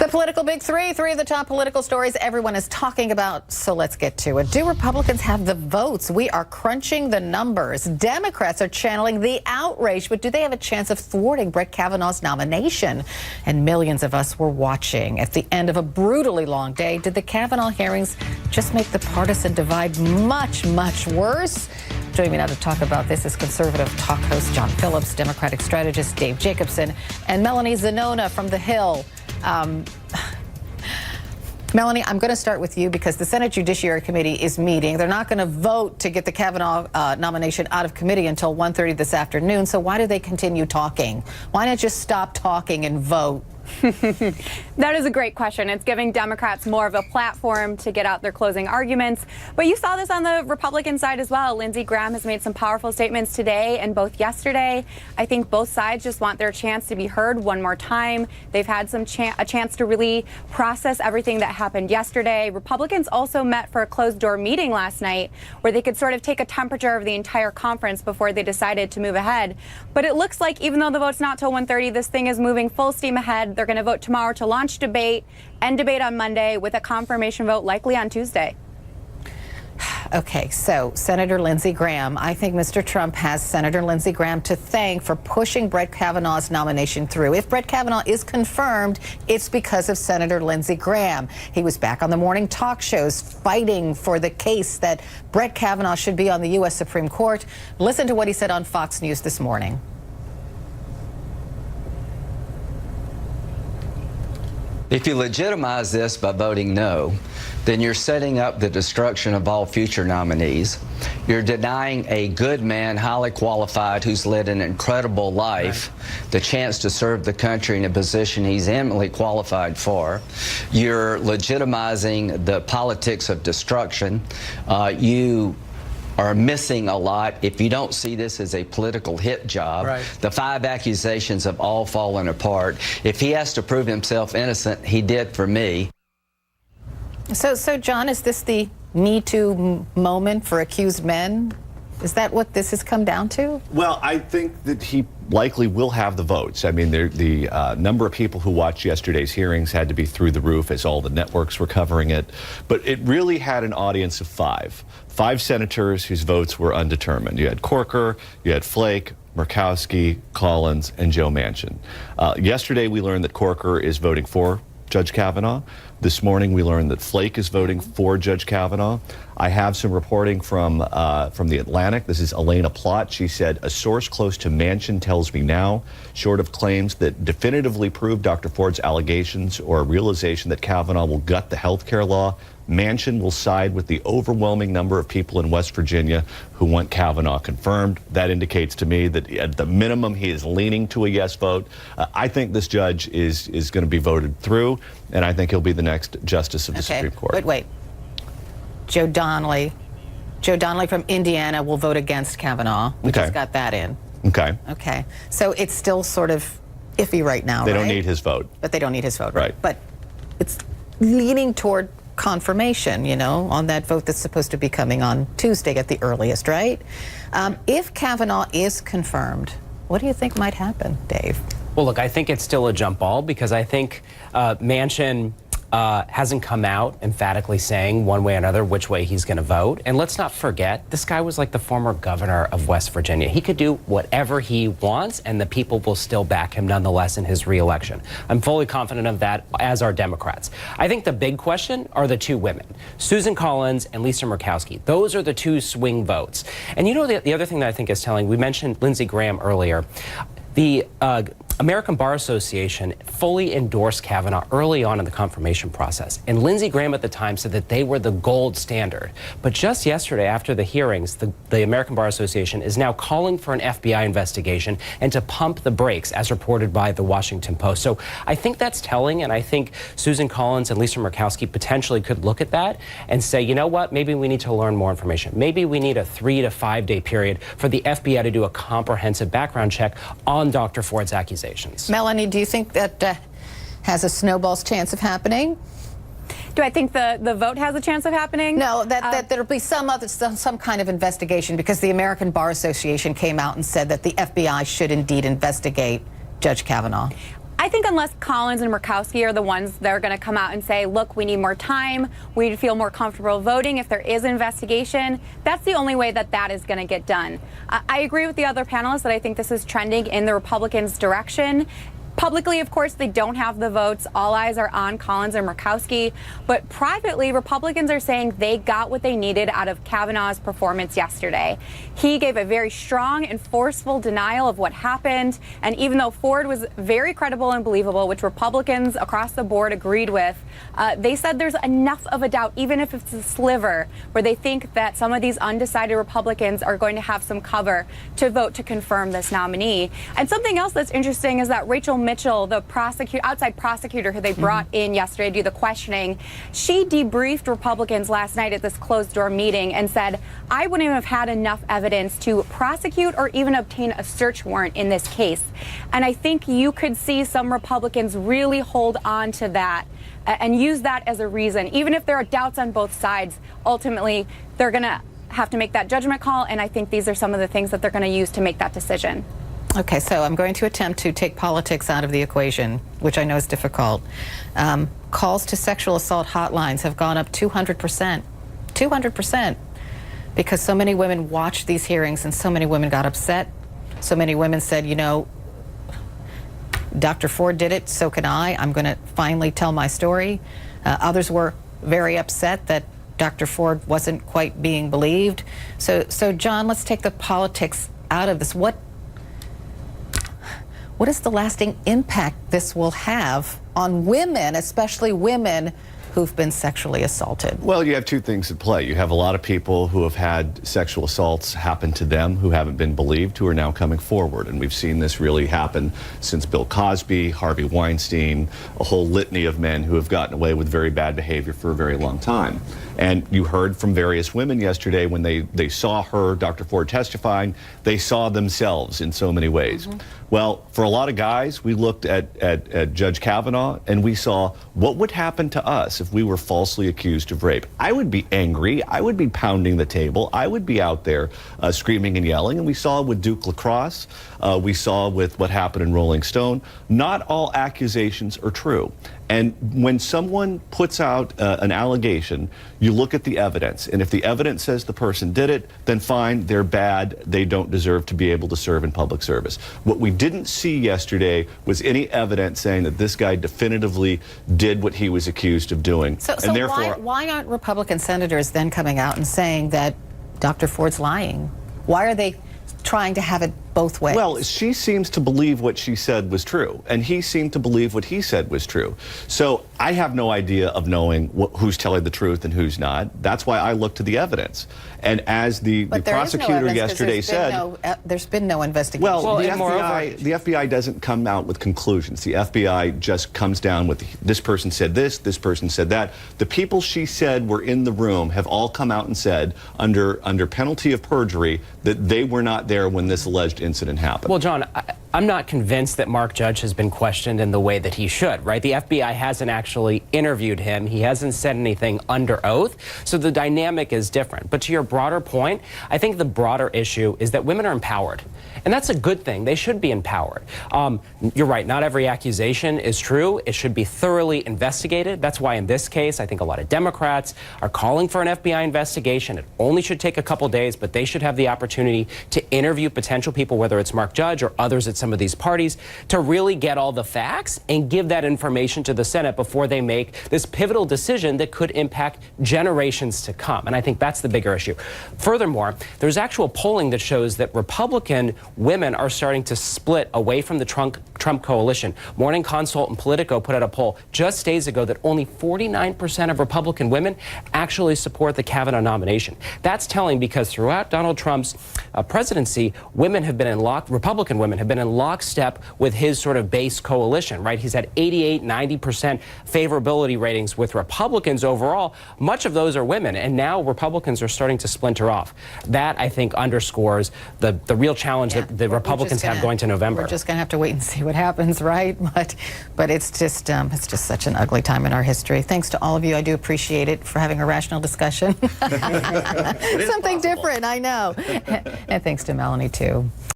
The political big three of the top political stories everyone is talking about, so let's get to it. Do Republicans have the votes? We are crunching the numbers. Democrats are channeling the outrage, but do they have a chance of thwarting Brett Kavanaugh's nomination? And millions of us were watching. At the end of a brutally long day, did the Kavanaugh hearings just make the partisan divide much, much worse? Joining me now to talk about this is conservative talk host John Phillips, Democratic strategist Dave Jacobson, and Melanie Zanona from The Hill. Melanie, I'm going to start with you because the Senate Judiciary Committee is meeting. They're not going to vote to get the Kavanaugh nomination out of committee until 1:30 this afternoon. So why do they continue talking? Why not just stop talking and vote? That is a great question. It's giving Democrats more of a platform to get out their closing arguments. But you saw this on the Republican side as well. Lindsey Graham has made some powerful statements today and both yesterday. I think both sides just want their chance to be heard one more time. They've had a chance to really process everything that happened yesterday. Republicans also met for a closed-door meeting last night where they could sort of take a temperature of the entire conference before they decided to move ahead. But it looks like even though the vote's not till 1:30, this thing is moving full steam ahead. They're going to vote tomorrow to launch debate, end debate on Monday, with a confirmation vote likely on Tuesday. Okay, so Senator Lindsey Graham, I think Mr. Trump has Senator Lindsey Graham to thank for pushing Brett Kavanaugh's nomination through. If Brett Kavanaugh is confirmed, it's because of Senator Lindsey Graham. He was back on the morning talk shows fighting for the case that Brett Kavanaugh should be on the U.S. Supreme Court. Listen to what he said on Fox News this morning. If you legitimize this by voting no, then you're setting up the destruction of all future nominees. You're denying a good man, highly qualified, who's led an incredible life, the chance to serve the country in a position he's eminently qualified for. You're legitimizing the politics of destruction. You are missing a lot if you don't see this as a political hit job. Right. The 5 accusations have all fallen apart. If he has to prove himself innocent, he did for me. So John, is this the Me Too moment for accused men? Is that what this has come down to? Well, I think that he likely will have the votes. I mean, the number of people who watched yesterday's hearings had to be through the roof as all the networks were covering it. But it really had an audience of 5. 5 senators whose votes were undetermined. You had Corker, you had Flake, Murkowski, Collins, and Joe Manchin. Yesterday, we learned that Corker is voting for Judge Kavanaugh. This morning, we learned that Flake is voting for Judge Kavanaugh. I have some reporting from The Atlantic. This is Elena Plott. She said, a source close to Manchin tells me now, short of claims that definitively prove Dr. Ford's allegations or a realization that Kavanaugh will gut the health care law, Manchin will side with the overwhelming number of people in West Virginia who want Kavanaugh confirmed. That indicates to me that at the minimum, he is leaning to a yes vote. I think this judge is going to be voted through, and I think he'll be the next justice of the Supreme Court. But wait. Joe Donnelly from Indiana will vote against Kavanaugh. We just got that in. Okay. Okay. So it's still sort of iffy right now, They don't need his vote. But they don't need his vote, right? But it's leaning toward confirmation, you know, on that vote that's supposed to be coming on Tuesday at the earliest, right? If Kavanaugh is confirmed, what do you think might happen, Dave? Well, look, I think it's still a jump ball because I think Manchin hasn't come out emphatically saying one way or another which way he's going to vote. And let's not forget, this guy was like the former governor of West Virginia. He could do whatever he wants, and the people will still back him nonetheless in his reelection. I'm fully confident of that, as are Democrats. I think the big question are the 2 women, Susan Collins and Lisa Murkowski. Those are the 2 swing votes. And you know, the other thing that I think is telling, we mentioned Lindsey Graham earlier. The American Bar Association fully endorsed Kavanaugh early on in the confirmation process. And Lindsey Graham at the time said that they were the gold standard. But just yesterday, after the hearings, the American Bar Association is now calling for an FBI investigation and to pump the brakes, as reported by the Washington Post. So I think that's telling, and I think Susan Collins and Lisa Murkowski potentially could look at that and say, you know what, maybe we need to learn more information. Maybe we need a 3 to 5 day period for the FBI to do a comprehensive background check on Dr. Ford's accusations. Melanie, do you think that has a snowball's chance of happening? Do I think the vote has a chance of happening? No, that there'll be some kind of investigation, because the American Bar Association came out and said that the FBI should indeed investigate Judge Kavanaugh. I think unless Collins and Murkowski are the ones that are going to come out and say, look, we need more time, we feel more comfortable voting if there is an investigation, that's the only way that that is going to get done. I agree with the other panelists that I think this is trending in the Republicans' direction. Publicly, of course, they don't have the votes. All eyes are on Collins and Murkowski. But privately, Republicans are saying they got what they needed out of Kavanaugh's performance yesterday. He gave a very strong and forceful denial of what happened. And even though Ford was very credible and believable, which Republicans across the board agreed with, they said there's enough of a doubt, even if it's a sliver, where they think that some of these undecided Republicans are going to have some cover to vote to confirm this nominee. And something else that's interesting is that Rachel Mitchell, the outside prosecutor who they brought in yesterday to do the questioning, she debriefed Republicans last night at this closed-door meeting and said, I wouldn't have had enough evidence to prosecute or even obtain a search warrant in this case. And I think you could see some Republicans really hold on to that and use that as a reason. Even if there are doubts on both sides, ultimately, they're going to have to make that judgment call, and I think these are some of the things that they're going to use to make that decision. Okay, so I'm going to attempt to take politics out of the equation, which I know is difficult. Calls to sexual assault hotlines have gone up 200%. 200%. Because so many women watched these hearings and so many women got upset. So many women said, you know, Dr. Ford did it, so can I. I'm going to finally tell my story. Others were very upset that Dr. Ford wasn't quite being believed. So John, let's take the politics out of this. What is the lasting impact this will have on women, especially women who've been sexually assaulted? Well, you have two things at play. You have a lot of people who have had sexual assaults happen to them who haven't been believed, who are now coming forward. And we've seen this really happen since Bill Cosby, Harvey Weinstein, a whole litany of men who have gotten away with very bad behavior for a very long time. And you heard from various women yesterday when they saw her, Dr. Ford, testifying, they saw themselves in so many ways. Well, for a lot of guys, we looked at Judge Kavanaugh and we saw what would happen to us if we were falsely accused of rape. I would be angry. I would be pounding the table. I would be out there screaming and yelling. And we saw with Duke Lacrosse. We saw with what happened in Rolling Stone. Not all accusations are true. And when someone puts out an allegation, you look at the evidence. And if the evidence says the person did it, then fine, they're bad. They don't deserve to be able to serve in public service. What we didn't see yesterday was any evidence saying that this guy definitively did what he was accused of doing. So and therefore, why aren't Republican senators then coming out and saying that Dr. Ford's lying? Why are they trying to have it both ways? Well, she seems to believe what she said was true, and he seemed to believe what he said was true. So I have no idea of knowing who's telling the truth and who's not. That's why I look to the evidence. And as the prosecutor yesterday said, there's been no investigation. Well, the FBI doesn't come out with conclusions. The FBI just comes down with this person said this person said that. The people she said were in the room have all come out and said under penalty of perjury that they were not there when this alleged incident happened. Well, John, I'm not convinced that Mark Judge has been questioned in the way that he should, right? The FBI hasn't actually interviewed him. He hasn't said anything under oath. So the dynamic is different. But to your broader point, I think the broader issue is that women are empowered. And that's a good thing. They should be empowered. You're right. Not every accusation is true. It should be thoroughly investigated. That's why in this case, I think a lot of Democrats are calling for an FBI investigation. It only should take a couple days, but they should have the opportunity to interview potential people, whether it's Mark Judge or others at some of these parties, to really get all the facts and give that information to the Senate before they make this pivotal decision that could impact generations to come. And I think that's the bigger issue. Furthermore, there's actual polling that shows that Republican women are starting to split away from the Trump coalition. Morning Consult and Politico put out a poll just days ago that only 49% of Republican women actually support the Kavanaugh nomination. That's telling because throughout Donald Trump's presidency, Republican women have been in lockstep with his sort of base coalition, right? He's had 88, 90% favorability ratings with Republicans overall. Much of those are women, and now Republicans are starting to splinter off. That, I think, underscores the real challenge that the Republicans have going to November. We're just going to have to wait and see what happens, right? But it's just such an ugly time in our history. Thanks to all of you. I do appreciate it for having a rational discussion. Something different, I know. And thanks to Melanie, too.